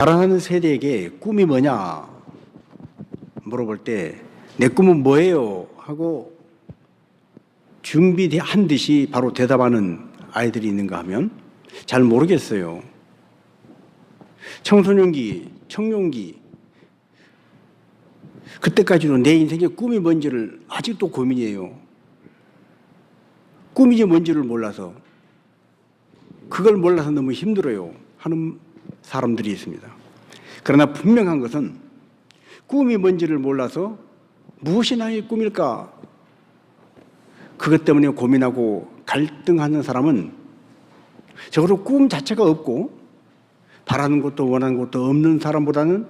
자라나는 세대에게 꿈이 뭐냐 물어볼 때 내 꿈은 뭐예요? 하고 준비한 듯이 바로 대답하는 아이들이 있는가 하면 잘 모르겠어요. 청소년기, 청년기 그때까지도 내 인생의 꿈이 뭔지를 아직도 고민이에요. 꿈이 뭔지를 몰라서 그걸 몰라서 너무 힘들어요 하는 사람들이 있습니다. 그러나 분명한 것은 꿈이 뭔지를 몰라서 무엇이 나의 꿈일까? 그것 때문에 고민하고 갈등하는 사람은 적어도 꿈 자체가 없고 바라는 것도 원하는 것도 없는 사람보다는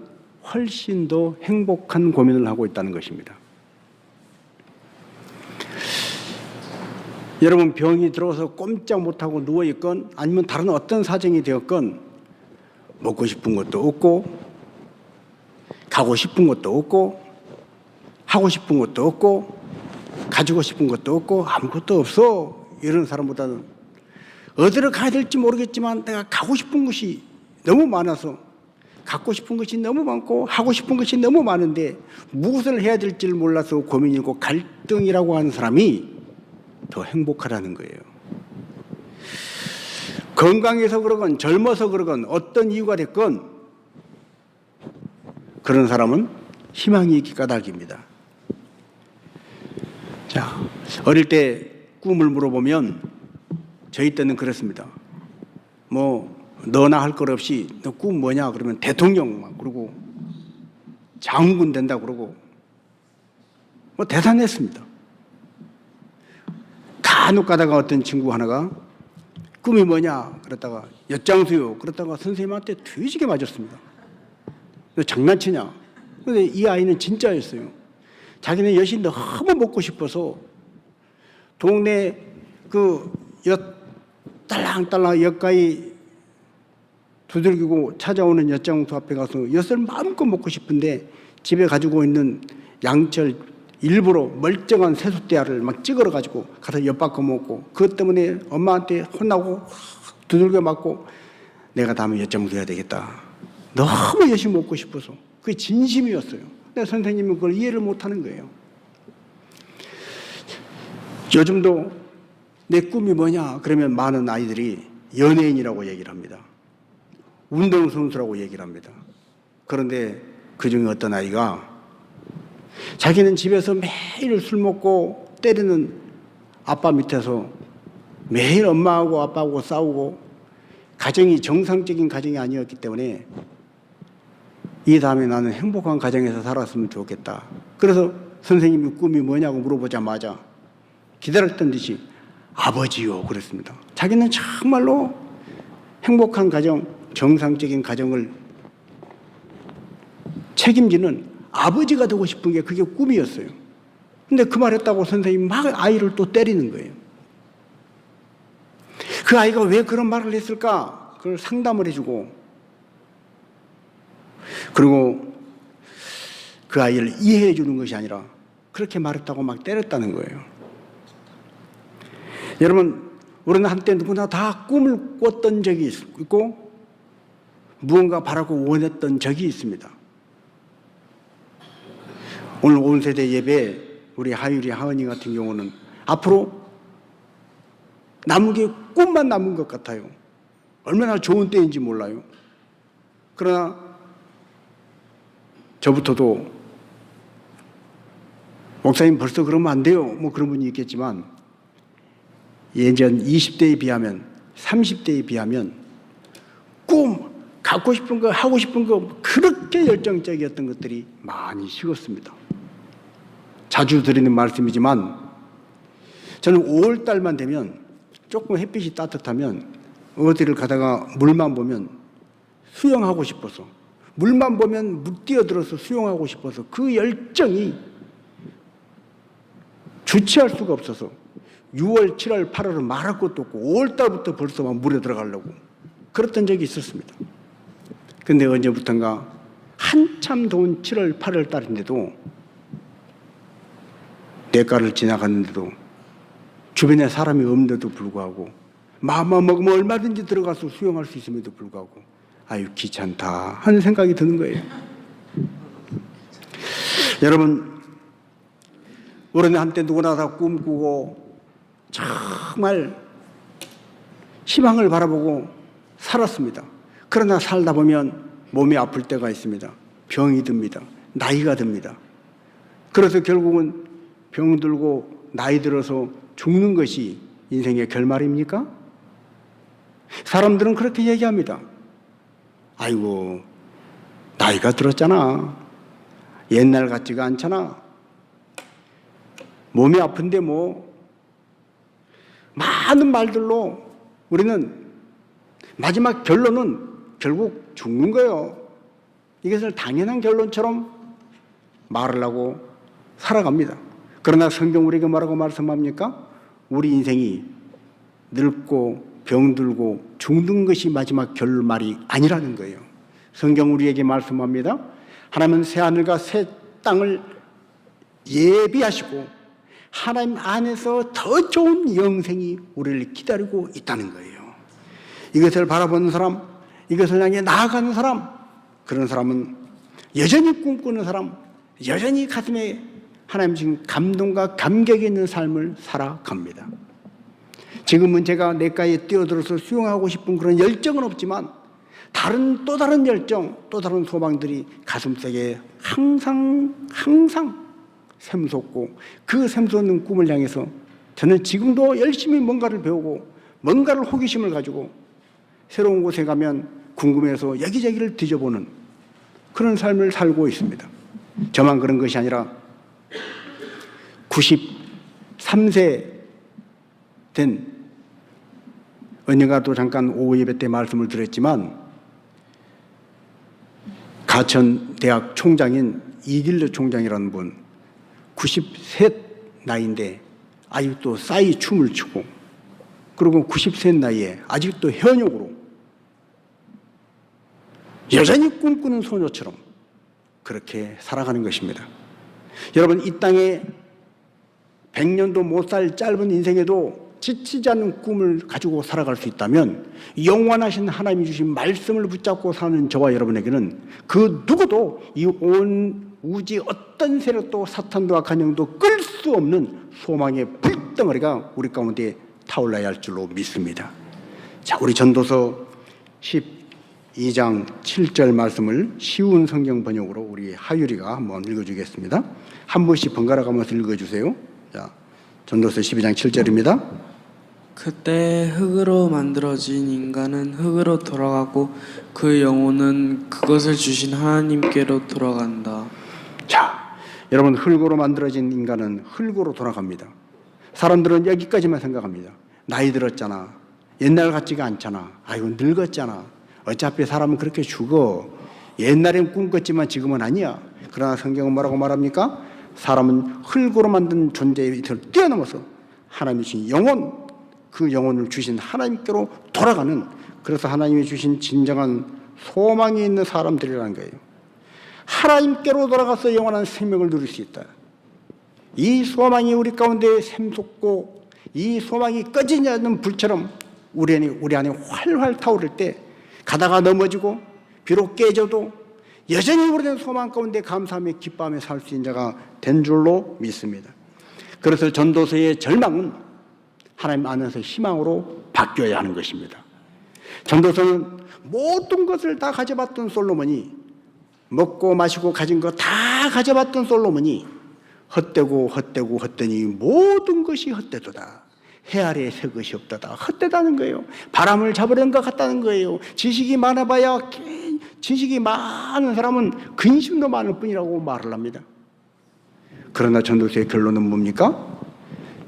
훨씬 더 행복한 고민을 하고 있다는 것입니다. 여러분, 병이 들어서 꼼짝 못하고 누워있건 아니면 다른 어떤 사정이 되었건 먹고 싶은 것도 없고 가고 싶은 것도 없고 하고 싶은 것도 없고 가지고 싶은 것도 없고 아무것도 없어. 이런 사람보다는 어디로 가야 될지 모르겠지만 내가 가고 싶은 것이 너무 많아서 갖고 싶은 것이 너무 많고 하고 싶은 것이 너무 많은데 무엇을 해야 될지를 몰라서 고민이고 갈등이라고 하는 사람이 더 행복하다는 거예요. 건강해서 그러건 젊어서 그러건 어떤 이유가 됐건 그런 사람은 희망이 있기 까닭입니다. 자, 어릴 때 꿈을 물어보면 저희 때는 그랬습니다. 너나 할 것 없이 너 꿈 뭐냐 그러면 대통령 막 그러고 장군 된다 그러고 대단했습니다. 간혹 가다가 어떤 친구 하나가 꿈이 뭐냐 그랬다가 엿장수요 그랬다가 선생님한테 뒤지게 맞았습니다. 너 장난치냐? 근데 이 아이는 진짜였어요. 자기는 엿이 너무 먹고 싶어서 동네 그 엿 딸랑딸랑 엿가이 두들기고 찾아오는 엿장수 앞에 가서 엿을 마음껏 먹고 싶은데 집에 가지고 있는 양철 일부러 멀쩡한 세숫대야를 막 찌그러 가지고 가서 엿 바꿔 먹고 그것 때문에 엄마한테 혼나고 두들겨 맞고 내가 다음에 엿장수 해야 되겠다. 너무 엿이 먹고 싶어서 그게 진심이었어요. 근데 선생님은 그걸 이해를 못하는 거예요. 요즘도 내 꿈이 뭐냐 그러면 많은 아이들이 연예인이라고 얘기를 합니다. 운동선수라고 얘기를 합니다. 그런데 그중에 어떤 아이가 자기는 집에서 매일 술 먹고 때리는 아빠 밑에서 매일 엄마하고 아빠하고 싸우고 가정이 정상적인 가정이 아니었기 때문에 이 다음에 나는 행복한 가정에서 살았으면 좋겠다. 그래서 선생님이 꿈이 뭐냐고 물어보자마자 기다렸던 듯이 아버지요 그랬습니다. 자기는 정말로 행복한 가정, 정상적인 가정을 책임지는 아버지가 되고 싶은 게 그게 꿈이었어요. 근데 그 말했다고 선생님이 막 아이를 또 때리는 거예요. 그 아이가 왜 그런 말을 했을까? 그걸 상담을 해주고 그리고 그 아이를 이해해 주는 것이 아니라 그렇게 말했다고 막 때렸다는 거예요. 여러분, 우리는 한때 누구나 다 꿈을 꿨던 적이 있고 무언가 바라고 원했던 적이 있습니다. 오늘 온 세대 예배 우리 하율이 하은이 같은 경우는 앞으로 남은 게 꿈만 남은 것 같아요. 얼마나 좋은 때인지 몰라요. 그러나 저부터도 목사님 벌써 그러면 안 돼요. 그런 분이 있겠지만 예전 20대에 비하면 30대에 비하면 꿈, 갖고 싶은 거, 하고 싶은 거 그렇게 열정적이었던 것들이 많이 식었습니다. 자주 드리는 말씀이지만 저는 5월달만 되면 조금 햇빛이 따뜻하면 어디를 가다가 물만 보면 수영하고 싶어서 물만 보면 뛰어들어서 수영하고 싶어서 그 열정이 주체할 수가 없어서 6월, 7월, 8월은 말할 것도 없고 5월달부터 벌써 막 물에 들어가려고 그랬던 적이 있었습니다. 근데 언제부턴가 한참 더운 7월, 8월 달인데도 내과를 지나갔는데도 주변에 사람이 없는데도 불구하고 마음만 먹으면 얼마든지 들어가서 수영할 수 있음에도 불구하고 아유 귀찮다 하는 생각이 드는 거예요. 여러분, 우리는 한때 누구나 다 꿈꾸고 정말 희망을 바라보고 살았습니다. 그러나 살다 보면 몸이 아플 때가 있습니다. 병이 듭니다. 나이가 듭니다. 그래서 결국은 병들고 나이 들어서 죽는 것이 인생의 결말입니까? 사람들은 그렇게 얘기합니다. 아이고, 나이가 들었잖아. 옛날 같지가 않잖아. 몸이 아픈데 뭐. 많은 말들로 우리는 마지막 결론은 결국 죽는 거예요. 이것을 당연한 결론처럼 말을 하고 살아갑니다. 그러나 성경 우리에게 뭐라고 말씀합니까? 우리 인생이 늙고 병들고 죽는 것이 마지막 결말이 아니라는 거예요. 성경 우리에게 말씀합니다. 하나님은 새 하늘과 새 땅을 예비하시고 하나님 안에서 더 좋은 영생이 우리를 기다리고 있다는 거예요. 이것을 바라보는 사람, 이것을 향해 나아가는 사람, 그런 사람은 여전히 꿈꾸는 사람, 여전히 가슴에 하나님 주신 감동과 감격이 있는 삶을 살아갑니다. 지금은 제가 내과에 뛰어들어서 수용하고 싶은 그런 열정은 없지만 또 다른 열정, 또 다른 소망들이 가슴속에 항상 샘솟고 그 샘솟는 꿈을 향해서 저는 지금도 열심히 뭔가를 배우고 뭔가를 호기심을 가지고 새로운 곳에 가면 궁금해서 여기저기를 뒤져보는 그런 삶을 살고 있습니다. 저만 그런 것이 아니라 93세 된 언젠가도 잠깐 오후 예배 때 말씀을 드렸지만 가천대학 총장인 이길래 총장이라는 분 93 나이인데 아직도 싸이 춤을 추고 그리고 93 나이에 아직도 현역으로 여전히 꿈꾸는 소녀처럼 그렇게 살아가는 것입니다. 여러분, 이 땅에 100년도 못 살 짧은 인생에도 지치지 않는 꿈을 가지고 살아갈 수 있다면 영원하신 하나님이 주신 말씀을 붙잡고 사는 저와 여러분에게는 그 누구도 이 온 우주의 어떤 세력도 사탄도 악한 영도 끌 수 없는 소망의 불덩어리가 우리 가운데 타올라야 할 줄로 믿습니다. 자, 우리 전도서 12장 7절 말씀을 쉬운 성경 번역으로 우리 하율이가 한번 읽어주겠습니다. 한 번씩 번갈아 가면서 읽어주세요. 자, 전도서 12장 7절입니다. 그때 흙으로 만들어진 인간은 흙으로 돌아가고 그 영혼은 그것을 주신 하나님께로 돌아간다. 자, 여러분, 흙으로 만들어진 인간은 흙으로 돌아갑니다. 사람들은 여기까지만 생각합니다. 나이 들었잖아. 옛날 같지가 않잖아. 아이고, 늙었잖아. 어차피 사람은 그렇게 죽어. 옛날엔 꿈꿨지만 지금은 아니야. 그러나 성경은 뭐라고 말합니까? 사람은 흙으로 만든 존재를 뛰어넘어서 하나님이 주신 영혼, 그 영혼을 주신 하나님께로 돌아가는, 그래서 하나님이 주신 진정한 소망이 있는 사람들이라는 거예요. 하나님께로 돌아가서 영원한 생명을 누릴 수 있다. 이 소망이 우리 가운데 샘솟고 이 소망이 꺼지지 않는 불처럼 우리 안에 활활 타오를 때 가다가 넘어지고 비록 깨져도 여전히 우리는 소망 가운데 감사하며 기뻐하며 살 수 있는 자가 된 줄로 믿습니다. 그래서 전도서의 절망은 하나님 안에서 희망으로 바뀌어야 하는 것입니다. 전도서는 모든 것을 다 가져봤던 솔로몬이, 먹고 마시고 가진 거 다 가져봤던 솔로몬이 헛되니 모든 것이 헛되도다. 해 아래에 새 것이 없다다. 헛되다는 거예요. 바람을 잡으려는 것 같다는 거예요. 지식이 많아봐야, 지식이 많은 사람은 근심도 많을 뿐이라고 말을 합니다. 그러나 전도서의 결론은 뭡니까?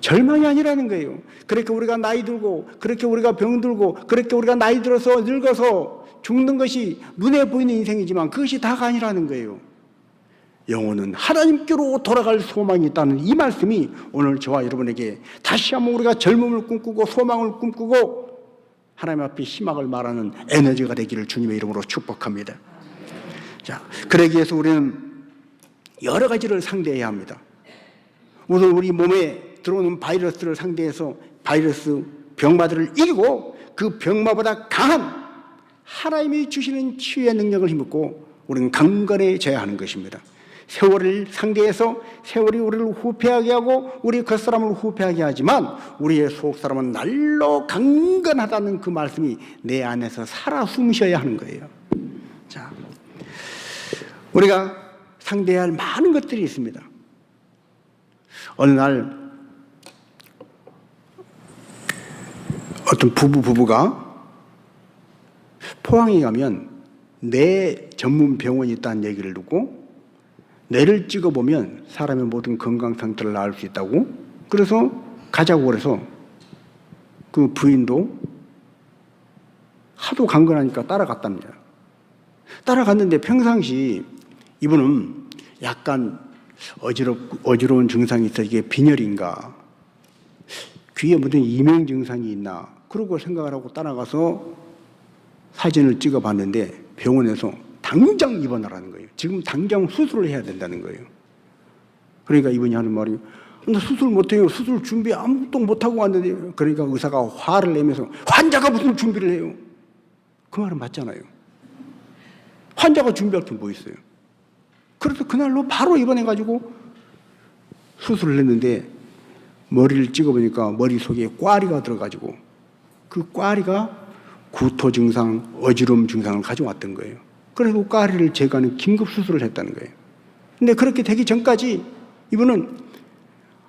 절망이 아니라는 거예요. 그렇게 우리가 나이 들고, 그렇게 우리가 병들고, 그렇게 우리가 나이 들어서 늙어서 죽는 것이 눈에 보이는 인생이지만 그것이 다가 아니라는 거예요. 영혼은 하나님께로 돌아갈 소망이 있다는 이 말씀이 오늘 저와 여러분에게 다시 한번 우리가 젊음을 꿈꾸고 소망을 꿈꾸고 하나님 앞에 희망을 말하는 에너지가 되기를 주님의 이름으로 축복합니다. 자, 그러기 위해서 우리는 여러 가지를 상대해야 합니다. 우선 우리 몸에 들어오는 바이러스를 상대해서 바이러스 병마들을 이기고 그 병마보다 강한 하나님이 주시는 치유의 능력을 힘입고 우리는 강건해져야 하는 것입니다. 세월을 상대해서 세월이 우리를 후패하게 하고 우리 겉사람을 후패하게 하지만 우리의 속사람은 날로 강건하다는 그 말씀이 내 안에서 살아 숨쉬어야 하는 거예요. 자, 우리가 상대해야 할 많은 것들이 있습니다. 어느 날 어떤 부부가 포항에 가면 뇌 전문 병원이 있다는 얘기를 듣고 뇌를 찍어보면 사람의 모든 건강 상태를 알 수 있다고 그래서 가자고 그래서 그 부인도 하도 강건하니까 따라갔답니다. 따라갔는데 평상시 이분은 약간 어지러운 증상이 있어 이게 빈혈인가 귀에 무슨 이명 증상이 있나 그러고 생각을 하고 따라가서 사진을 찍어봤는데 병원에서 당장 입원하라는 거예요. 지금 당장 수술을 해야 된다는 거예요. 그러니까 이분이 하는 말이 나 수술 못해요. 수술 준비 아무것도 못하고 왔는데 그러니까 의사가 화를 내면서 환자가 무슨 준비를 해요. 그 말은 맞잖아요. 환자가 준비할 게 뭐 있어요. 그래서 그날로 바로 입원해가지고 수술을 했는데 머리를 찍어보니까 머릿속에 꽈리가 들어가지고 그 꽈리가 구토 증상, 어지러움 증상을 가져왔던 거예요. 그래서 그 꽈리를 제거하는 긴급 수술을 했다는 거예요. 근데 그렇게 되기 전까지 이분은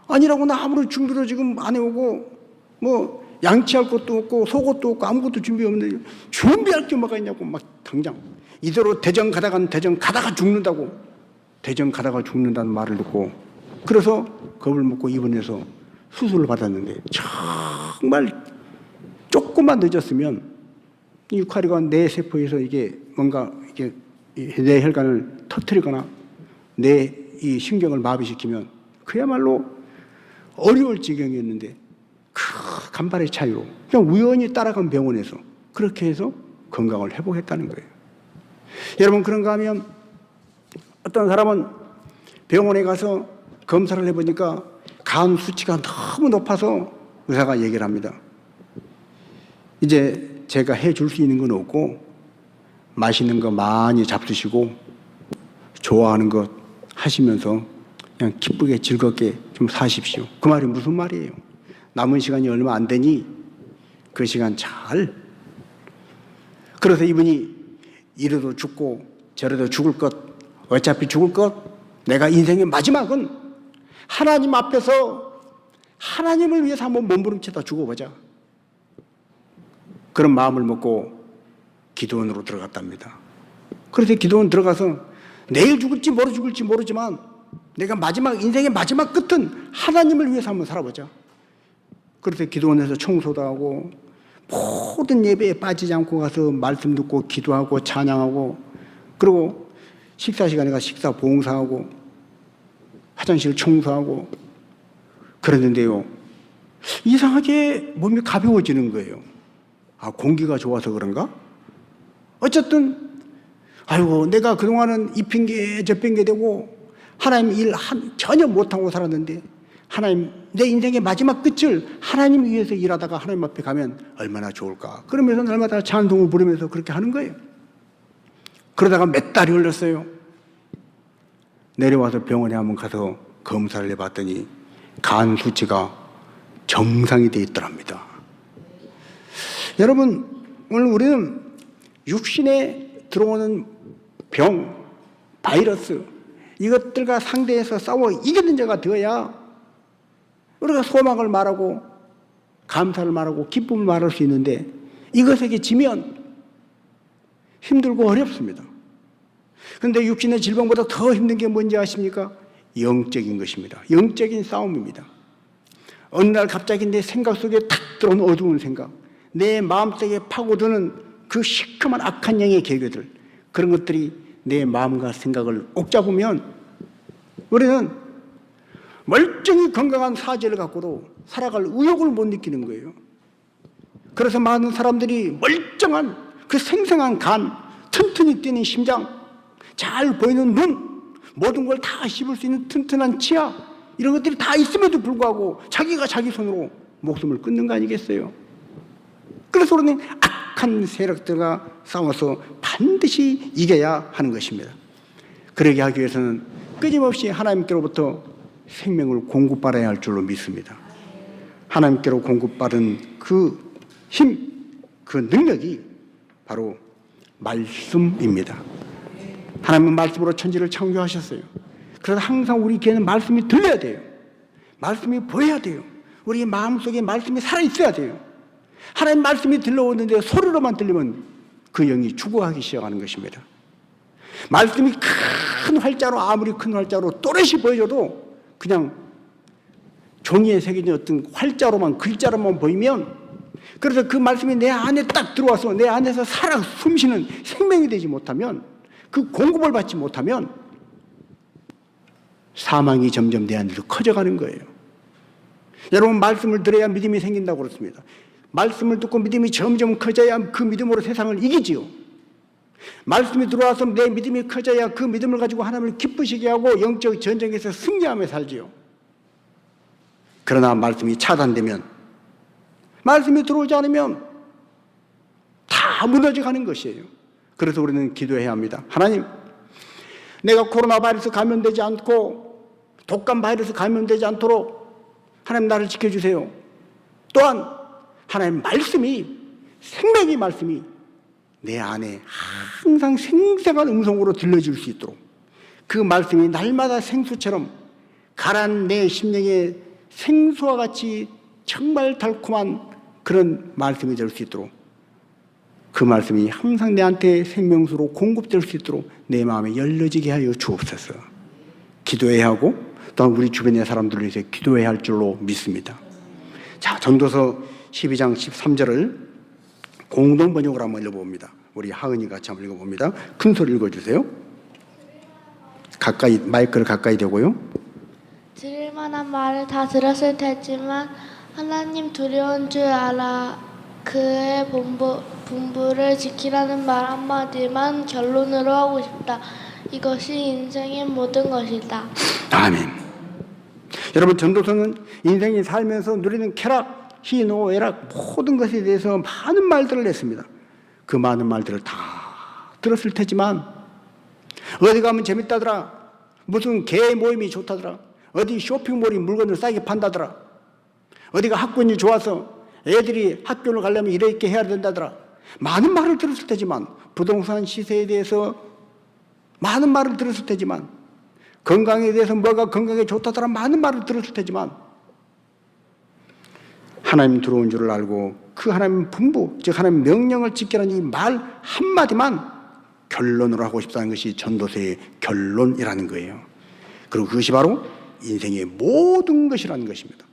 아니라고 나 아무런 준비도 지금 안 해오고 뭐 양치할 것도 없고 속옷도 없고 아무것도 준비 없는데 준비할 게 뭐가 있냐고 막 당장 이대로 대전 가다가 죽는다고 대전 가다가 죽는다는 말을 듣고 그래서 겁을 먹고 입원해서 수술을 받았는데 정말 조금만 늦었으면 이 쿼리가 뇌 세포에서 이게 뭔가 이게 뇌 혈관을 터뜨리거나 뇌 이 신경을 마비시키면 그야말로 어려울 지경이었는데 그 간발의 차이로 그냥 우연히 따라간 병원에서 그렇게 해서 건강을 회복했다는 거예요. 여러분 그런가 하면 어떤 사람은 병원에 가서 검사를 해보니까 간 수치가 너무 높아서 의사가 얘기를 합니다. 이제 제가 해줄 수 있는 건 없고 맛있는 거 많이 잡수시고 좋아하는 것 하시면서 그냥 기쁘게 즐겁게 좀 사십시오. 그 말이 무슨 말이에요? 남은 시간이 얼마 안 되니 그 시간 잘. 그래서 이분이 이래도 죽고 저래도 죽을 것 어차피 죽을 것 내가 인생의 마지막은 하나님 앞에서 하나님을 위해서 한번 몸부림치다 죽어보자. 그런 마음을 먹고 기도원으로 들어갔답니다. 그래서 기도원 들어가서 내일 죽을지 모레 죽을지 모르지만 내가 인생의 마지막 끝은 하나님을 위해서 한번 살아보자. 그래서 기도원에서 청소도 하고 모든 예배에 빠지지 않고 가서 말씀 듣고 기도하고 찬양하고 그리고 식사 시간에 가서 식사 봉사하고 화장실 청소하고 그랬는데요. 이상하게 몸이 가벼워지는 거예요. 아, 공기가 좋아서 그런가? 어쨌든 아이고 내가 그동안은 이 핑계 저 핑계 대고 하나님 일 전혀 못하고 살았는데 하나님 내 인생의 마지막 끝을 하나님 위해서 일하다가 하나님 앞에 가면 얼마나 좋을까 그러면서 날마다 찬송을 부르면서 그렇게 하는 거예요. 그러다가 몇 달이 흘렀어요. 내려와서 병원에 한번 가서 검사를 해봤더니 간 수치가 정상이 돼 있더랍니다. 여러분 오늘 우리는 육신에 들어오는 병, 바이러스 이것들과 상대해서 싸워 이기는 자가 되어야 우리가 소망을 말하고 감사를 말하고 기쁨을 말할 수 있는데 이것에게 지면 힘들고 어렵습니다. 그런데 육신의 질병보다 더 힘든 게 뭔지 아십니까? 영적인 것입니다. 영적인 싸움입니다. 어느 날 갑자기 내 생각 속에 탁 들어온 어두운 생각, 내 마음속에 파고드는 그 시커먼 악한 영의 계획들 그런 것들이 내 마음과 생각을 옥잡으면 우리는 멀쩡히 건강한 사지를 갖고도 살아갈 의욕을 못 느끼는 거예요. 그래서 많은 사람들이 멀쩡한 그 생생한 간, 튼튼히 뛰는 심장, 잘 보이는 눈, 모든 걸 다 씹을 수 있는 튼튼한 치아 이런 것들이 다 있음에도 불구하고 자기가 자기 손으로 목숨을 끊는 거 아니겠어요? 그래서 우리는 악한 세력들과 싸워서 반드시 이겨야 하는 것입니다. 그러게 하기 위해서는 끊임없이 하나님께로부터 생명을 공급받아야 할 줄로 믿습니다. 하나님께로 공급받은 그 힘, 그 능력이 바로 말씀입니다. 하나님은 말씀으로 천지를 창조하셨어요. 그래서 항상 우리 귀에는 말씀이 들려야 돼요. 말씀이 보여야 돼요. 우리 마음속에 말씀이 살아있어야 돼요. 하나님 말씀이 들려오는데 소리로만 들리면 그 영이 죽어가기 시작하는 것입니다. 말씀이 큰 활자로, 아무리 큰 활자로 또렷이 보여줘도 그냥 종이에 새겨진 어떤 활자로만, 글자로만 보이면, 그래서 그 말씀이 내 안에 딱 들어와서 내 안에서 살아 숨쉬는 생명이 되지 못하면, 그 공급을 받지 못하면 사망이 점점 내 안에서 커져가는 거예요. 여러분, 말씀을 들어야 믿음이 생긴다고 그렇습니다. 말씀을 듣고 믿음이 점점 커져야 그 믿음으로 세상을 이기지요. 말씀이 들어와서 내 믿음이 커져야 그 믿음을 가지고 하나님을 기쁘시게 하고 영적 전쟁에서 승리하며 살지요. 그러나 말씀이 차단되면, 말씀이 들어오지 않으면 다 무너져 가는 것이에요. 그래서 우리는 기도해야 합니다. 하나님, 내가 코로나 바이러스 감염되지 않고 독감 바이러스 감염되지 않도록 하나님 나를 지켜주세요. 또한 하나님 말씀이, 생명의 말씀이 내 안에 항상 생생한 음성으로 들려질 수 있도록, 그 말씀이 날마다 생수처럼 가라앉은 내 심령에 생수와 같이 정말 달콤한 그런 말씀이 될 수 있도록, 그 말씀이 항상 내한테 생명수로 공급될 수 있도록 내 마음에 열려지게 하여 주옵소서. 기도해야 하고 또한 우리 주변의 사람들을 위해서 기도해야 할 줄로 믿습니다. 자, 전도서 12장 13절을 공동 번역으로 한번 읽어봅니다. 우리 하은이 같이 한번 읽어봅니다. 큰 소리 읽어주세요. 가까이, 마이크를 가까이 대고요. 들을 만한 말을 다 들었을 테지만 하나님 두려운 줄 알아 그의 분부를 지키라는 말 한마디만 결론으로 하고 싶다. 이것이 인생의 모든 것이다. 아멘. 여러분, 전도서는 인생이 살면서 누리는 쾌락, 희노, 애락 모든 것에 대해서 많은 말들을 했습니다. 그 많은 말들을 다 들었을 테지만, 어디 가면 재밌다더라, 무슨 개 모임이 좋다더라, 어디 쇼핑몰이 물건을 싸게 판다더라, 어디가 학군이 좋아서 애들이 학교를 가려면 이렇게 해야 된다더라, 많은 말을 들었을 테지만, 부동산 시세에 대해서 많은 말을 들었을 테지만, 건강에 대해서 뭐가 건강에 좋다더라 많은 말을 들었을 테지만, 하나님 들어온 줄을 알고 그 하나님 분부, 즉 하나님 명령을 지키라는 이 말 한마디만 결론으로 하고 싶다는 것이 전도서의 결론이라는 거예요. 그리고 그것이 바로 인생의 모든 것이라는 것입니다.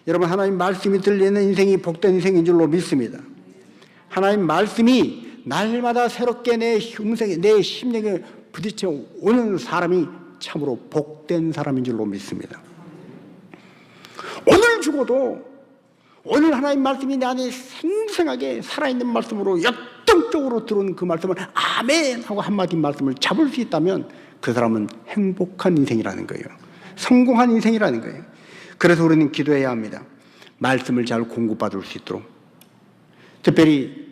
여러분, 하나님 말씀이 들리는 인생이 복된 인생인 줄로 믿습니다. 하나님 말씀이 날마다 새롭게 내 음성에, 내 심령에 부딪혀 오는 사람이 참으로 복된 사람인 줄로 믿습니다. 오늘 죽어도 오늘 하나님 말씀이 내 안에 생생하게 살아있는 말씀으로 역동적으로 들어온 그 말씀을 아멘 하고 한마디 말씀을 잡을 수 있다면 그 사람은 행복한 인생이라는 거예요. 성공한 인생이라는 거예요. 그래서 우리는 기도해야 합니다. 말씀을 잘 공급받을 수 있도록. 특별히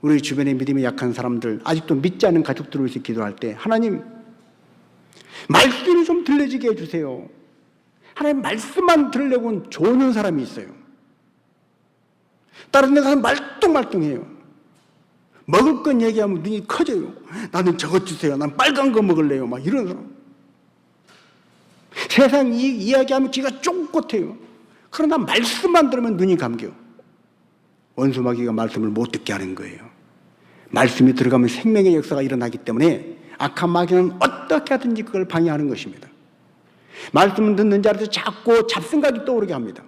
우리 주변에 믿음이 약한 사람들, 아직도 믿지 않는 가족들을 위해서 기도할 때, 하나님 말씀이 좀 들려지게 해주세요. 하나님 말씀만 들으려고는 조는 사람이 있어요. 다른 데 가서 말똥말똥해요. 먹을 건 얘기하면 눈이 커져요. 나는 저것 주세요. 난 빨간 거 먹을래요. 막 이런 사람. 세상 이야기하면 귀가 쫑긋해요. 그러나 말씀만 들으면 눈이 감겨. 원수마귀가 말씀을 못 듣게 하는 거예요. 말씀이 들어가면 생명의 역사가 일어나기 때문에 악한 마귀는 어떻게 하든지 그걸 방해하는 것입니다. 말씀을 듣는 자리에서 자꾸 잡생각이 떠오르게 합니다.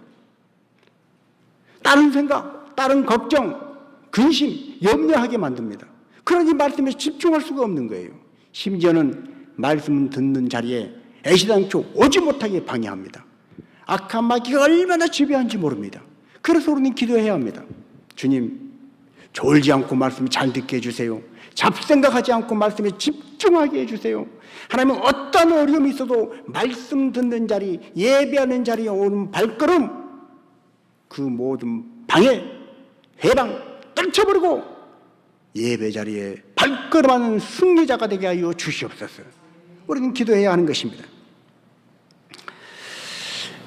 다른 생각, 다른 걱정, 근심, 염려하게 만듭니다. 그러니 말씀에 집중할 수가 없는 거예요. 심지어는 말씀 듣는 자리에 애시당초 오지 못하게 방해합니다. 악한 마귀가 얼마나 지배한지 모릅니다. 그래서 우리는 기도해야 합니다. 주님, 졸지 않고 말씀 잘 듣게 해주세요. 잡생각하지 않고 말씀에 집중하게 해주세요. 하나님은 어떤 어려움이 있어도 말씀 듣는 자리, 예배하는 자리에 오는 발걸음, 그 모든 방해, 해방, 떨쳐버리고 예배 자리에 발걸음하는 승리자가 되게 하여 주시옵소서. 우리는 기도해야 하는 것입니다.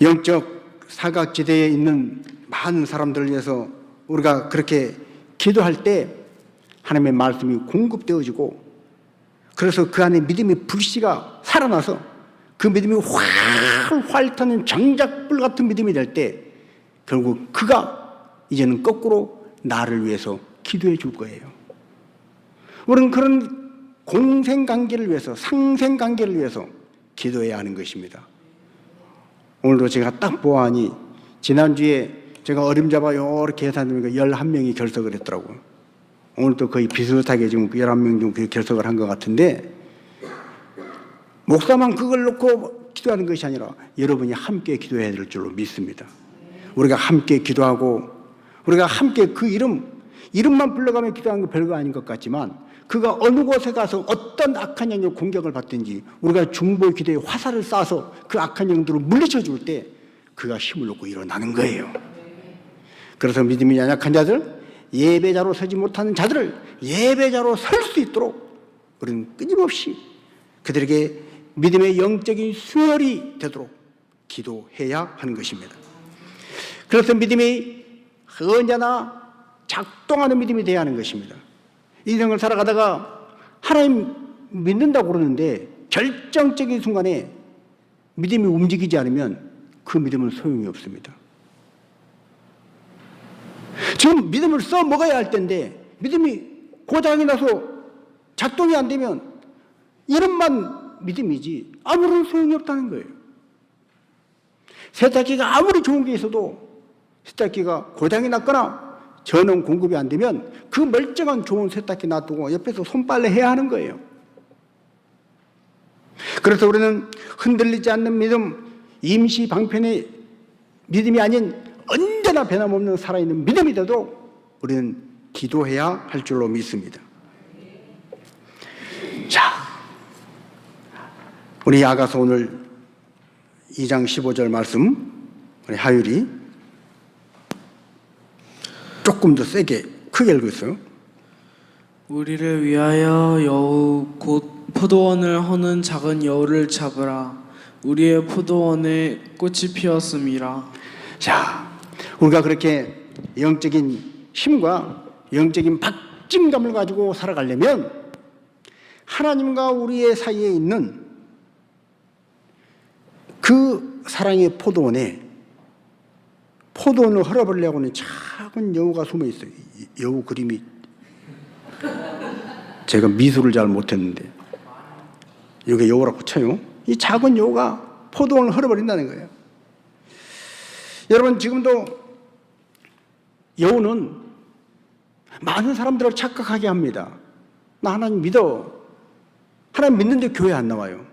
영적 사각지대에 있는 많은 사람들을 위해서 우리가 그렇게 기도할 때 하나님의 말씀이 공급되어지고, 그래서 그 안에 믿음의 불씨가 살아나서 그 믿음이 활활 타는 정작불 같은 믿음이 될 때 결국 그가 이제는 거꾸로 나를 위해서 기도해 줄 거예요. 우리는 그런 공생관계를 위해서, 상생관계를 위해서 기도해야 하는 것입니다. 오늘도 제가 딱 보아하니 지난주에 제가 어림잡아 이렇게 계산해보니까 11명이 결석을 했더라고요. 오늘도 거의 비슷하게 지금 11명 정도 결석을 한 것 같은데, 목사만 그걸 놓고 기도하는 것이 아니라 여러분이 함께 기도해야 될 줄로 믿습니다. 우리가 함께 기도하고 우리가 함께 그 이름만 불러가며 기도하는 거 별거 아닌 것 같지만, 그가 어느 곳에 가서 어떤 악한 영의 공격을 받든지 우리가 중보의 기도에 화살을 쏴서 그 악한 영들을 물리쳐 줄 때 그가 힘을 얻고 일어나는 거예요. 그래서 믿음이 연약한 자들, 예배자로 서지 못하는 자들을 예배자로 설 수 있도록 우리는 끊임없이 그들에게 믿음의 영적인 수혈이 되도록 기도해야 하는 것입니다. 그래서 믿음이 언제나 작동하는 믿음이 되어야 하는 것입니다. 인생을 살아가다가 하나님 믿는다고 그러는데 결정적인 순간에 믿음이 움직이지 않으면 그 믿음은 소용이 없습니다. 지금 믿음을 써 먹어야 할 텐데 믿음이 고장이 나서 작동이 안 되면 이름만 믿음이지 아무런 소용이 없다는 거예요. 세탁기가 아무리 좋은 게 있어도 세탁기가 고장이 났거나 전원 공급이 안 되면 그 멀쩡한 좋은 세탁기 놔두고 옆에서 손빨래 해야 하는 거예요. 그래서 우리는 흔들리지 않는 믿음, 임시 방편의 믿음이 아닌 언제나 변함없는 살아있는 믿음이 되도록 우리는 기도해야 할 줄로 믿습니다. 자, 우리 아가서 오늘 2장 15절 말씀 우리 하율이 조금 더 세게 크게 읽었어요. 우리를 위하여 여우 곧 포도원을 허는 작은 여우를 잡으라. 우리의 포도원에 꽃이 피었음이라. 자, 우리가 그렇게 영적인 힘과 영적인 박진감을 가지고 살아가려면 하나님과 우리의 사이에 있는 그 사랑의 포도원을 헐어버리려고 하는 작은 여우가 숨어 있어요. 여우 그림이 제가 미술을 잘 못했는데 이게 여우라고 쳐요. 이 작은 여우가 포도원을 헐어버린다는 거예요. 여러분, 지금도 여우는 많은 사람들을 착각하게 합니다. 나 하나님 믿어. 하나님 믿는데 교회 안 나와요.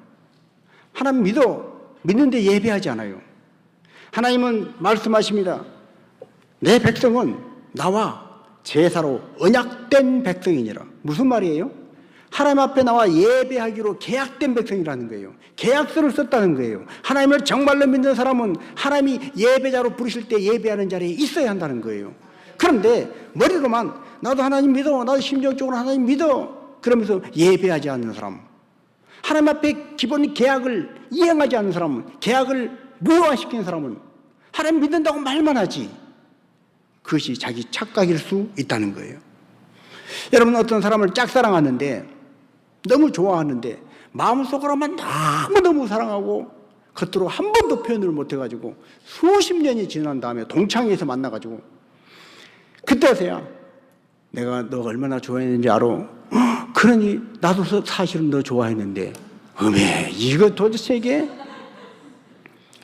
하나님 믿어. 믿는데 예배하지 않아요. 하나님은 말씀하십니다. 내 백성은 나와 제사로 언약된 백성이니라. 무슨 말이에요? 하나님 앞에 나와 예배하기로 계약된 백성이라는 거예요. 계약서를 썼다는 거예요. 하나님을 정말로 믿는 사람은 하나님이 예배자로 부르실 때 예배하는 자리에 있어야 한다는 거예요. 그런데 머리로만 나도 하나님 믿어, 나도 심정적으로 하나님 믿어 그러면서 예배하지 않는 사람, 하나님 앞에 기본 계약을 이행하지 않는 사람은, 계약을 무효화시키는 사람은 하나님 믿는다고 말만 하지 그것이 자기 착각일 수 있다는 거예요. 여러분, 어떤 사람을 짝사랑하는데 너무 좋아하는데 마음속으로만 너무너무 사랑하고 겉으로 한 번도 표현을 못해가지고 수십 년이 지난 다음에 동창회에서 만나가지고 그때서야 내가 너 얼마나 좋아했는지 알아? 그러니 나도 사실은 너 좋아했는데 어메 이거 도대체 이게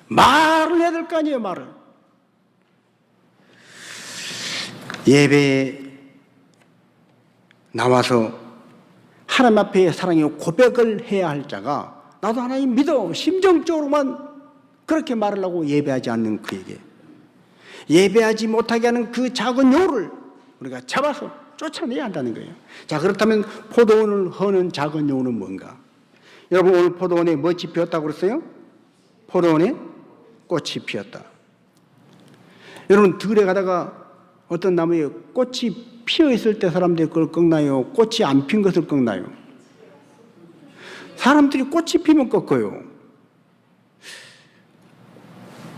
말을 해야 될 거 아니에요. 말을. 예배에 나와서 하나님 앞에 사랑의 고백을 해야 할 자가 나도 하나님 믿어 심정적으로만 그렇게 말을 하고 예배하지 않는 그에게, 예배하지 못하게 하는 그 작은 여우를 우리가 잡아서 쫓아내야 한다는 거예요. 자, 그렇다면 포도원을 허는 작은 여우는 뭔가? 여러분, 오늘 포도원에 뭐이 피었다고 그랬어요? 포도원에 꽃이 피었다. 여러분, 들에 가다가 어떤 나무에 꽃이 피어 있을 때 사람들이 그걸 꺾나요? 꽃이 안 핀 것을 꺾나요? 사람들이 꽃이 피면 꺾어요.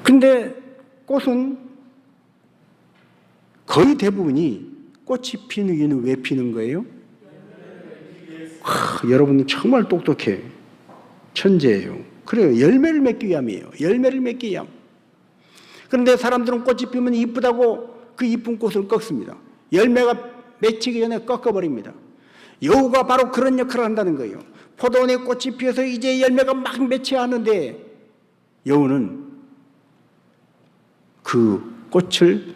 근데 꽃은 거의 대부분이 꽃이 피는 이유는 왜 피는 거예요? 여러분 정말 똑똑해. 천재예요. 그래요. 열매를 맺기 위함이에요. 열매를 맺기 위함. 그런데 사람들은 꽃이 피면 이쁘다고 그 이쁜 꽃을 꺾습니다. 열매가 맺히기 전에 꺾어버립니다. 여우가 바로 그런 역할을 한다는 거예요. 포도원에 꽃이 피어서 이제 열매가 막 맺혀야 하는데 여우는 그 꽃을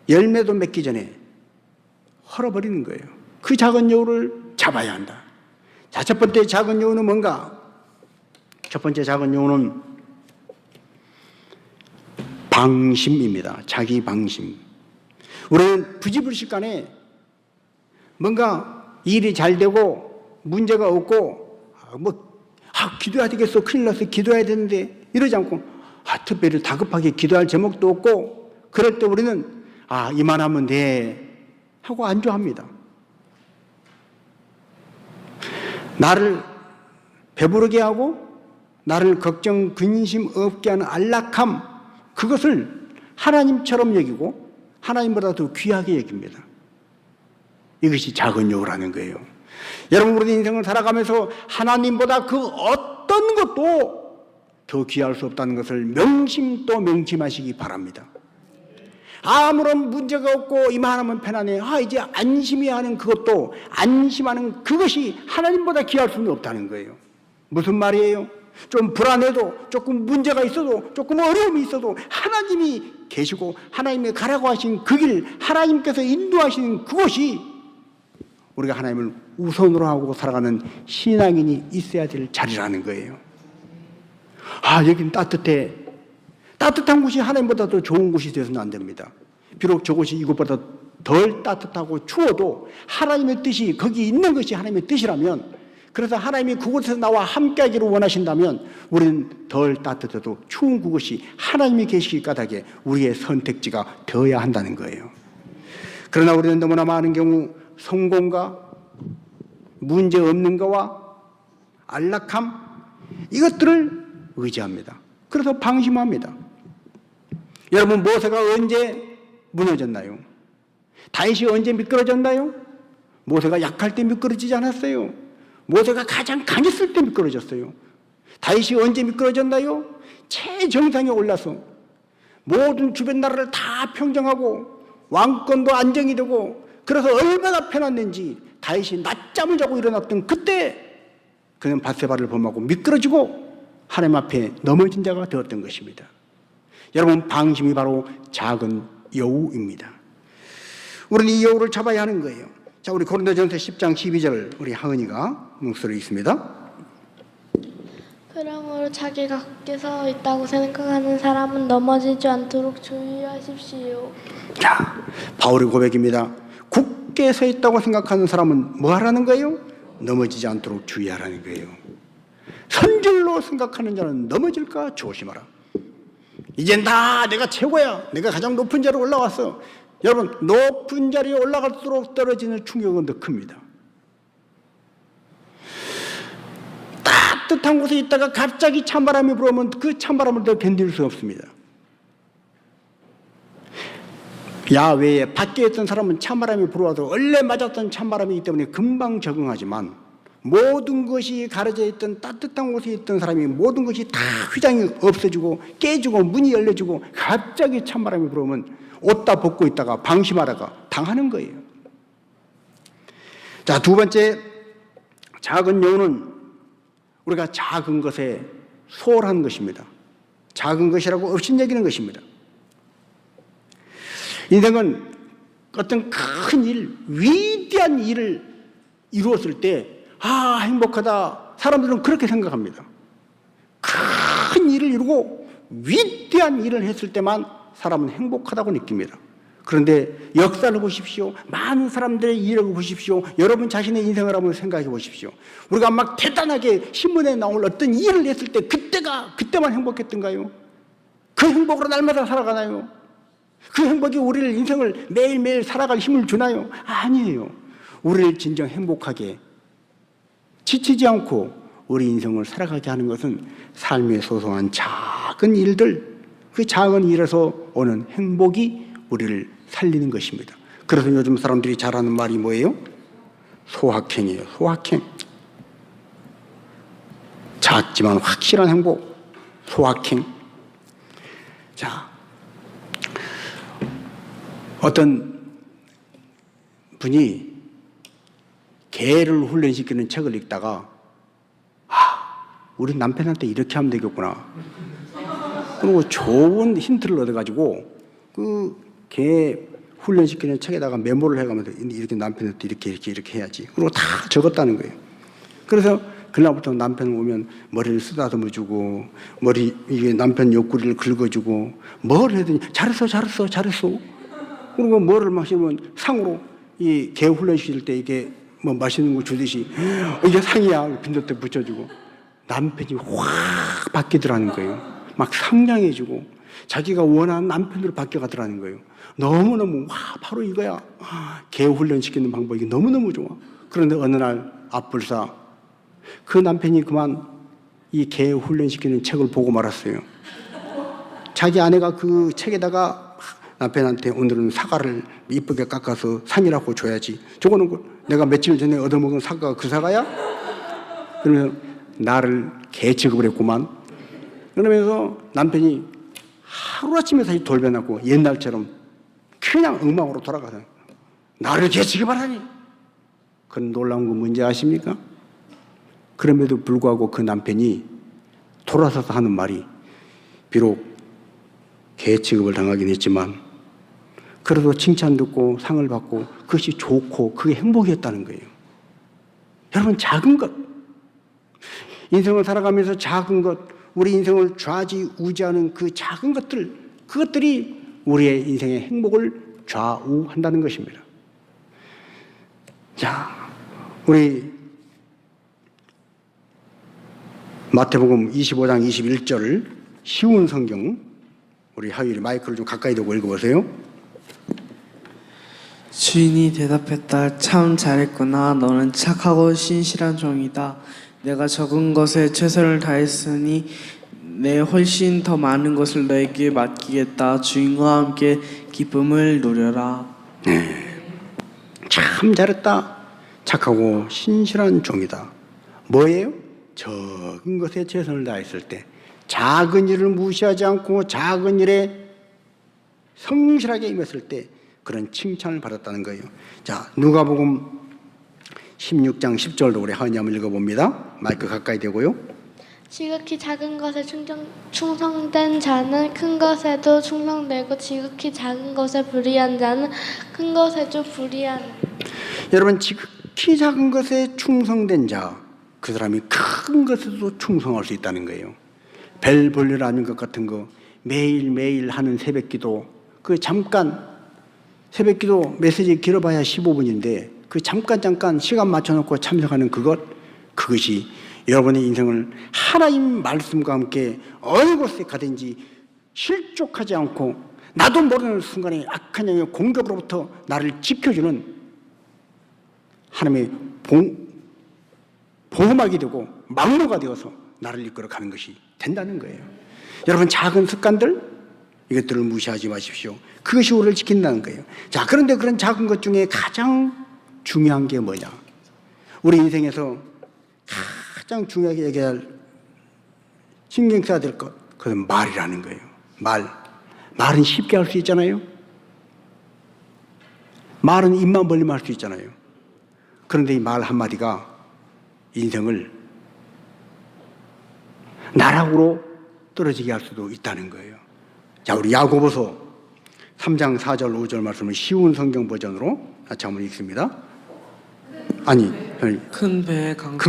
열매도 맺기 전에 헐어버리는 거예요. 그 작은 여우를 잡아야 한다. 자, 첫 번째 작은 여우는 뭔가? 첫 번째 작은 여우는 방심입니다. 자기 방심. 우리는 부지불식간에 뭔가 일이 잘 되고 문제가 없고 기도해야 되겠어. 큰일 났어. 기도해야 되는데 이러지 않고 특별히 다급하게 기도할 제목도 없고 그럴 때 우리는 이만하면 돼 하고 안주합니다. 나를 배부르게 하고 나를 걱정 근심 없게 하는 안락함, 그것을 하나님처럼 여기고 하나님보다 더 귀하게 여깁니다. 이것이 작은 여우라는 거예요. 여러분, 우리 인생을 살아가면서 하나님보다 그 어떤 것도 더 귀할 수 없다는 것을 명심 또 명심하시기 바랍니다. 아무런 문제가 없고 이만하면 편안해. 이제 안심해야 하는 그것도, 안심하는 그것이 하나님보다 귀할 수는 없다는 거예요. 무슨 말이에요? 좀 불안해도, 조금 문제가 있어도, 조금 어려움이 있어도 하나님이 계시고 하나님이 가라고 하신 그 길, 하나님께서 인도하시는 그곳이 우리가 하나님을 우선으로 하고 살아가는 신앙인이 있어야 될 자리라는 거예요. 여긴 따뜻해. 따뜻한 곳이 하나님보다 더 좋은 곳이 되어서는 안 됩니다. 비록 저곳이 이곳보다 덜 따뜻하고 추워도 하나님의 뜻이 거기 있는 것이 하나님의 뜻이라면, 그래서 하나님이 그곳에서 나와 함께하기를 원하신다면 우리는 덜 따뜻해도 추운 그곳이 하나님이 계시기 까닭에 우리의 선택지가 되어야 한다는 거예요. 그러나 우리는 너무나 많은 경우 성공과 문제 없는 거와 안락함, 이것들을 의지합니다. 그래서 방심합니다. 여러분, 모세가 언제 무너졌나요? 다윗이 언제 미끄러졌나요? 모세가 약할 때 미끄러지지 않았어요. 모세가 가장 강했을 때 미끄러졌어요. 다윗이 언제 미끄러졌나요? 최정상에 올라서 모든 주변 나라를 다 평정하고 왕권도 안정이 되고, 그래서 얼마나 편했는지 다윗이 낮잠을 자고 일어났던 그때 그는 밧세바를 범하고 미끄러지고 하나님 앞에 넘어진 자가 되었던 것입니다. 여러분, 방심이 바로 작은 여우입니다. 우리는 이 여우를 잡아야 하는 거예요. 자, 우리 고린도전서 10장 12절 우리 하은이가 묵소리 있습니다. 그러므로 자기가 굳게 서 있다고 생각하는 사람은 넘어지지 않도록 주의하십시오. 자, 바울의 고백입니다. 굳게 서 있다고 생각하는 사람은 뭐 하라는 거예요? 넘어지지 않도록 주의하라는 거예요. 선줄로 생각하는 자는 넘어질까 조심하라. 이젠 다 내가 최고야. 내가 가장 높은 자리에 올라왔어. 여러분, 높은 자리에 올라갈수록 떨어지는 충격은 더 큽니다. 따뜻한 곳에 있다가 갑자기 찬바람이 불어오면 그 찬바람을 더 견딜 수 없습니다. 야외에 밖에 있던 사람은 찬바람이 불어와도 원래 맞았던 찬바람이기 때문에 금방 적응하지만, 모든 것이 가려져 있던 따뜻한 곳에 있던 사람이 모든 것이 다 휘장이 없어지고 깨지고 문이 열려지고 갑자기 찬바람이 불어오면 옷 다 벗고 있다가 방심하다가 당하는 거예요. 자, 두 번째, 작은 여우는 우리가 작은 것에 소홀한 것입니다. 작은 것이라고 업신여기는 것입니다. 인생은 어떤 큰 일, 위대한 일을 이루었을 때 행복하다. 사람들은 그렇게 생각합니다. 큰 일을 이루고 위대한 일을 했을 때만 사람은 행복하다고 느낍니다. 그런데 역사를 보십시오. 많은 사람들의 일을 보십시오. 여러분 자신의 인생을 한번 생각해 보십시오. 우리가 막 대단하게 신문에 나올 어떤 일을 했을 때 그때만 행복했던가요? 그 행복으로 날마다 살아가나요? 그 행복이 우리를 인생을 매일매일 살아갈 힘을 주나요? 아니에요. 우리를 진정 행복하게 지치지 않고 우리 인생을 살아가게 하는 것은 삶의 소소한 작은 일들, 그 작은 일에서 오는 행복이 우리를 살리는 것입니다. 그래서 요즘 사람들이 잘하는 말이 뭐예요? 소확행이에요. 소확행. 작지만 확실한 행복. 소확행. 자, 어떤 분이 개를 훈련시키는 책을 읽다가 우리 남편한테 이렇게 하면 되겠구나. 그리고 좋은 힌트를 얻어가지고 그 개 훈련시키는 책에다가 메모를 해가면서 이렇게 남편한테 이렇게 해야지. 그리고 다 적었다는 거예요. 그래서 그날부터 남편 오면 머리를 쓰다듬어 주고 이게 남편 옆구리를 긁어주고 뭘 해더니 잘했어. 그리고 뭐를 마시면 상으로 이 개 훈련시킬 때 이게 뭐 맛있는 거 주듯이 이게 상이야 빈도대 붙여주고 남편이 확 바뀌더라는 거예요. 막 상냥해지고 자기가 원하는 남편으로 바뀌어가더라는 거예요. 너무너무 바로 이거야. 개 훈련시키는 방법이 너무너무 좋아. 그런데 어느 날 앞불사 그 남편이 그만 이 개 훈련시키는 책을 보고 말았어요. 자기 아내가 그 책에다가 남편한테 오늘은 사과를 이쁘게 깎아서 상이라고 줘야지. 저거는 내가 며칠 전에 얻어먹은 사과가 그 사과야? 그러면 나를 개 취급을 했구만. 그러면서 남편이 하루아침에 다시 돌변하고 옛날처럼 그냥 엉망으로 돌아가서 나를 개 취급을 하니. 그런 놀라운 건 뭔지 아십니까? 그럼에도 불구하고 그 남편이 돌아서서 하는 말이 비록 개 취급을 당하긴 했지만 그래도 칭찬 듣고 상을 받고 그것이 좋고 그게 행복이었다는 거예요. 여러분, 작은 것, 인생을 살아가면서 작은 것, 우리 인생을 좌지우지하는 그 작은 것들, 그것들이 우리의 인생의 행복을 좌우한다는 것입니다. 자, 우리 마태복음 25장 21절 쉬운 성경, 우리 하율이 마이크를 좀 가까이 대고 읽어보세요. 주인이 대답했다. 참 잘했구나. 너는 착하고 신실한 종이다. 내가 적은 것에 최선을 다했으니 내 훨씬 더 많은 것을 너에게 맡기겠다. 주인과 함께 기쁨을 누려라. 참 잘했다. 착하고 신실한 종이다. 뭐예요? 적은 것에 최선을 다했을 때 작은 일을 무시하지 않고 작은 일에 성실하게 임했을 때 그런 칭찬을 받았다는 거예요. 자, 누가복음 16장 10절도 우리 하은이 한번 읽어봅니다. 마이크 가까이 대고요. 지극히 작은 것에 충성된 자는 큰 것에도 충성되고 지극히 작은 것에 불의한 자는 큰 것에도 불의한. 여러분, 지극히 작은 것에 충성된 자, 그 사람이 큰 것에도 충성할 수 있다는 거예요. 별 볼일 아닌 것 같은 거 매일매일 하는 새벽기도, 그 잠깐 새벽기도 메시지 길어봐야 15분인데 그 잠깐 시간 맞춰놓고 참석하는 그것이 여러분의 인생을 하나님 말씀과 함께 어느 곳에 가든지 실족하지 않고 나도 모르는 순간에 악한 영의 공격으로부터 나를 지켜주는 하나님의 보호막이 되고 막로가 되어서 나를 이끌어가는 것이 된다는 거예요. 여러분, 작은 습관들, 이것들을 무시하지 마십시오. 그것이 우리를 지킨다는 거예요. 자, 그런데 그런 작은 것 중에 가장 중요한 게 뭐냐? 우리 인생에서 가장 중요하게 얘기할, 신경 써야 될 것, 그건 말이라는 거예요. 말은 쉽게 할 수 있잖아요. 말은 입만 벌리면 할 수 있잖아요. 그런데 이 말 한마디가 인생을 나락으로 떨어지게 할 수도 있다는 거예요. 자, 우리 야고보서 3장 4절 5절 말씀을 쉬운 성경 버전으로 같이 한번 읽습니다. 큰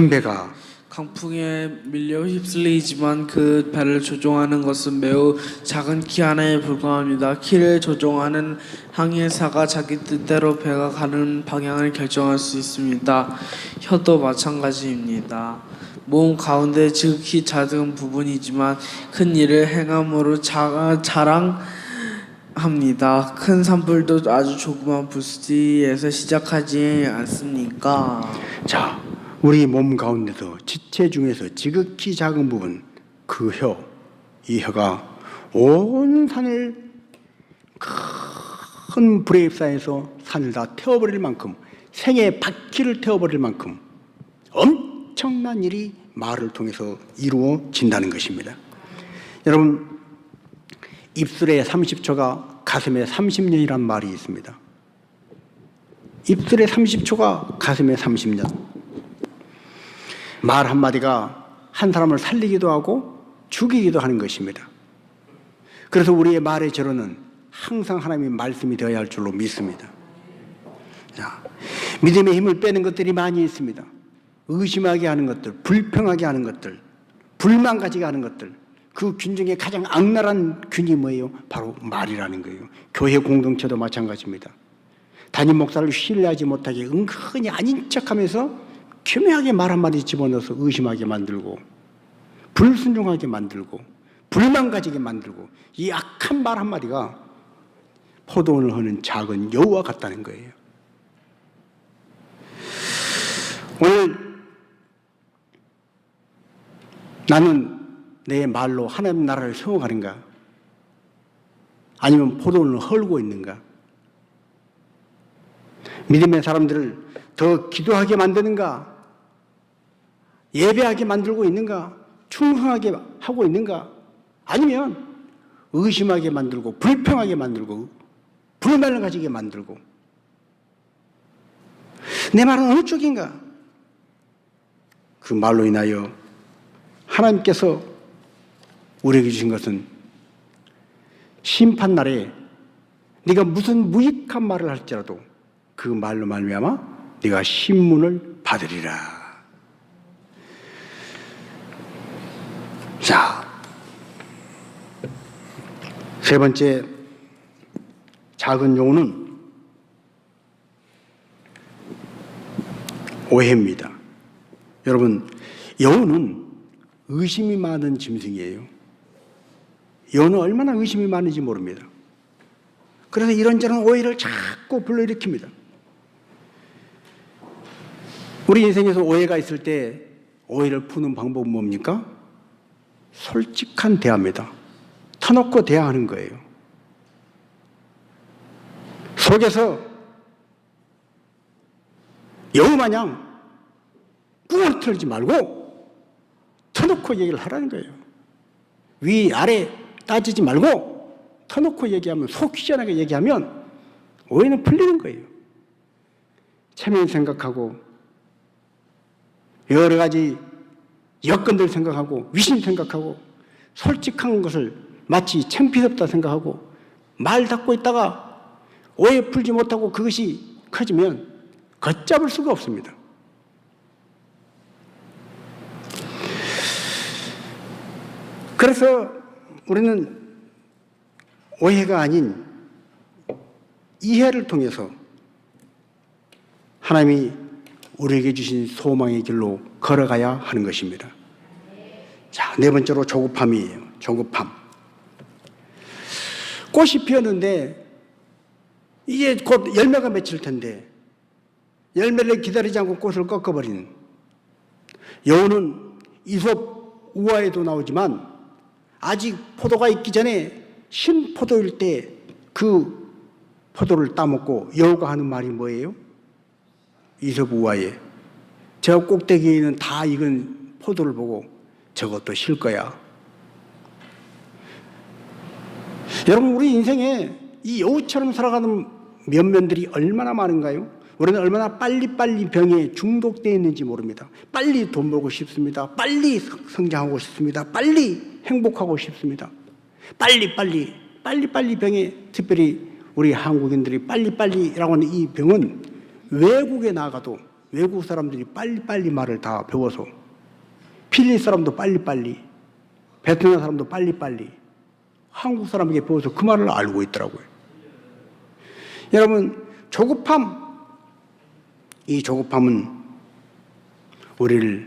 배가 강풍에 밀려 휩쓸리지만 그 배를 조종하는 것은 매우 작은 키 하나에 불과합니다. 키를 조종하는 항해사가 자기 뜻대로 배가 가는 방향을 결정할 수 있습니다. 혀도 마찬가지입니다. 몸 가운데 지극히 작은 부분이지만 큰 일을 행함으로 합니다. 큰 산불도 아주 조그만 부스지에서 시작하지 않습니까? 자, 우리 몸 가운데서 지체 중에서 지극히 작은 부분, 그 혀, 이 혀가 온 산을 큰 불에 휩싸여서 산을 다 태워버릴 만큼, 생의 바퀴를 태워버릴 만큼 엄청난 일이 말을 통해서 이루어진다는 것입니다. 여러분, 입술에 30초가 가슴에 30년이란 말이 있습니다. 입술에 30초가 가슴에 30년. 말 한마디가 한 사람을 살리기도 하고 죽이기도 하는 것입니다. 그래서 우리의 말의 절호는 항상 하나님의 말씀이 되어야 할 줄로 믿습니다. 자, 믿음의 힘을 빼는 것들이 많이 있습니다. 의심하게 하는 것들, 불평하게 하는 것들, 불만 가지게 하는 것들. 그 균 중에 가장 악랄한 균이 뭐예요? 바로 말이라는 거예요. 교회 공동체도 마찬가지입니다. 담임 목사를 신뢰하지 못하게 은근히 아닌 척하면서 교묘하게 말 한마디 집어넣어서 의심하게 만들고, 불순종하게 만들고, 불만 가지게 만들고, 이 악한 말 한마디가 포도원을 허는 작은 여우와 같다는 거예요. 오늘 나는 내 말로 하나님 나라를 세워가는가? 아니면 포도원을 헐고 있는가? 믿음의 사람들을 더 기도하게 만드는가? 예배하게 만들고 있는가? 충성하게 하고 있는가? 아니면 의심하게 만들고 불평하게 만들고 불만을 가지게 만들고, 내 말은 어느 쪽인가? 그 말로 인하여 하나님께서 우리에게 주신 것은 심판날에 네가 무슨 무익한 말을 할지라도 그 말로 말미암아 네가 신문을 받으리라. 자, 세 번째 작은 용어는 오해입니다. 여러분, 여우는 의심이 많은 짐승이에요. 여우는 얼마나 의심이 많은지 모릅니다. 그래서 이런저런 오해를 자꾸 불러일으킵니다. 우리 인생에서 오해가 있을 때 오해를 푸는 방법은 뭡니까? 솔직한 대화입니다. 터놓고 대화하는 거예요. 속에서 여우마냥 꿍을 틀지 말고 터놓고 얘기를 하라는 거예요. 위, 아래 따지지 말고 터놓고 얘기하면, 속 시원하게 얘기하면 오해는 풀리는 거예요. 체면 생각하고 여러 가지 여건들 생각하고 위신 생각하고 솔직한 것을 마치 창피스럽다 생각하고 말 닫고 있다가 오해 풀지 못하고 그것이 커지면 걷잡을 수가 없습니다. 그래서 우리는 오해가 아닌 이해를 통해서 하나님이 우리에게 주신 소망의 길로 걸어가야 하는 것입니다. 자, 네 번째로 조급함이에요. 조급함. 꽃이 피었는데 이제 곧 열매가 맺힐 텐데 열매를 기다리지 않고 꽃을 꺾어버린 여우는 이솝 우화에도 나오지만 아직 포도가 있기 전에 신포도일 때 그 포도를 따먹고 여우가 하는 말이 뭐예요? 이솝 우화에 저 꼭대기에 있는 다 익은 포도를 보고 저것도 실 거야. 여러분, 우리 인생에 이 여우처럼 살아가는 면면들이 얼마나 많은가요? 우리는 얼마나 빨리빨리 병에 중독되어 있는지 모릅니다. 빨리 돈 벌고 싶습니다. 빨리 성장하고 싶습니다. 빨리 행복하고 싶습니다. 빨리빨리 병에, 특별히 우리 한국인들이 빨리빨리라고 하는 이 병은 외국에 나가도 외국 사람들이 빨리빨리 말을 다 배워서, 필리핀 사람도 빨리빨리, 베트남 사람도 빨리빨리, 한국 사람에게 배워서 그 말을 알고 있더라고요. 여러분, 조급함, 이 조급함은 우리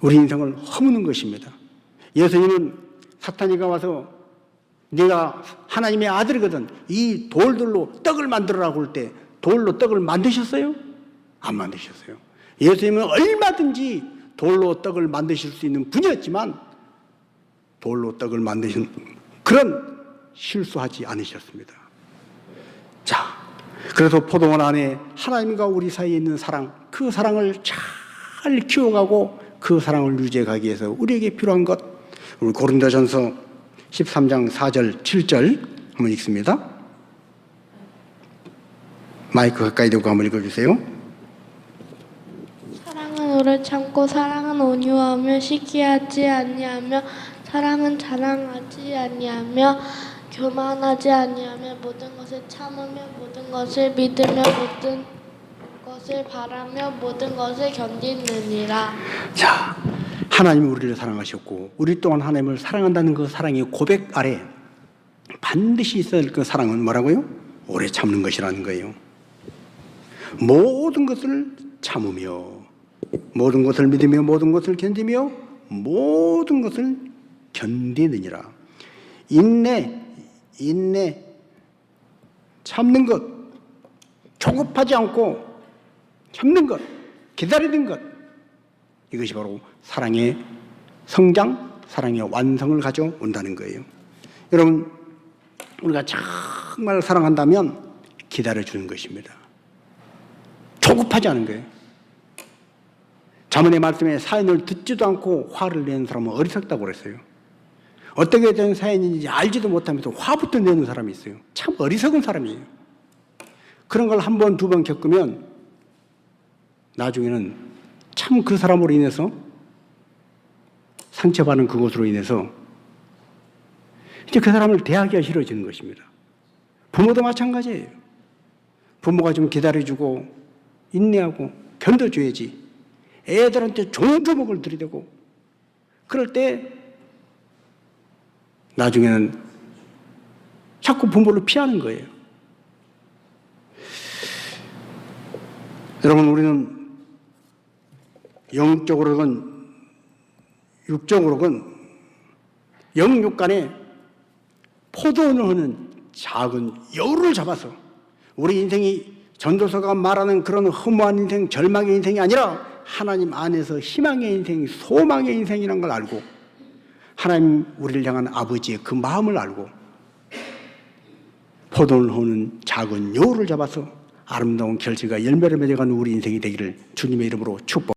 인생을 허무는 것입니다. 예수님은 사탄이가 와서 네가 하나님의 아들이거든. 이 돌들로 떡을 만들어라고 할 때 돌로 떡을 만드셨어요? 안 만드셨어요. 예수님은 얼마든지 돌로 떡을 만드실 수 있는 분이었지만 돌로 떡을 만드신 그런 실수하지 않으셨습니다. 자, 그래서 포도원 안에 하나님과 우리 사이에 있는 사랑, 그 사랑을 잘 키워가고 그 사랑을 유지해 가기 위해서 우리에게 필요한 것, 우리 고린도전서 13장 4절 7절 한번 읽습니다. 마이크 가까이 대고 한번 읽어주세요. 사랑은 오래 참고 사랑은 온유하며 시기하지 아니하며 사랑은 자랑하지 아니하며 교만하지 아니하며 모든 것을 참으며 모든 것을 믿으며 모든 것을 바라며 모든 것을 견디느니라. 자, 하나님이 우리를 사랑하셨고 우리 또한 하나님을 사랑한다는 그 사랑의 고백 아래 반드시 있어야 할 그 사랑은 뭐라고요? 오래 참는 것이라는 거예요. 모든 것을 참으며 모든 것을 믿으며 모든 것을 견디며 모든 것을 견디느니라. 인내, 참는 것, 조급하지 않고 참는 것, 기다리는 것, 이것이 바로 사랑의 성장, 사랑의 완성을 가져온다는 거예요. 여러분, 우리가 정말 사랑한다면 기다려주는 것입니다. 조급하지 않은 거예요. 자문의 말씀에 사연을 듣지도 않고 화를 내는 사람은 어리석다고 그랬어요. 어떻게 된 사연인지 알지도 못하면서 화부터 내는 사람이 있어요. 참 어리석은 사람이에요. 그런 걸 한 번, 두 번 겪으면 나중에는 참 그 사람으로 인해서 상처받는 그것으로 인해서 이제 그 사람을 대하기가 싫어지는 것입니다. 부모도 마찬가지예요. 부모가 좀 기다려주고 인내하고 견뎌줘야지. 애들한테 종주먹을 들이대고 그럴 때 나중에는 자꾸 부모를 피하는 거예요. 여러분, 우리는 영적으로건 육적으로건 영육간에 포도원을 하는 작은 여우를 잡아서 우리 인생이 전도서가 말하는 그런 허무한 인생, 절망의 인생이 아니라 하나님 안에서 희망의 인생, 소망의 인생이라는 걸 알고 하나님 우리를 향한 아버지의 그 마음을 알고 포도를 허는 작은 여우를 잡아서 아름다운 결실과 열매를 맺어가는 우리 인생이 되기를 주님의 이름으로 축복.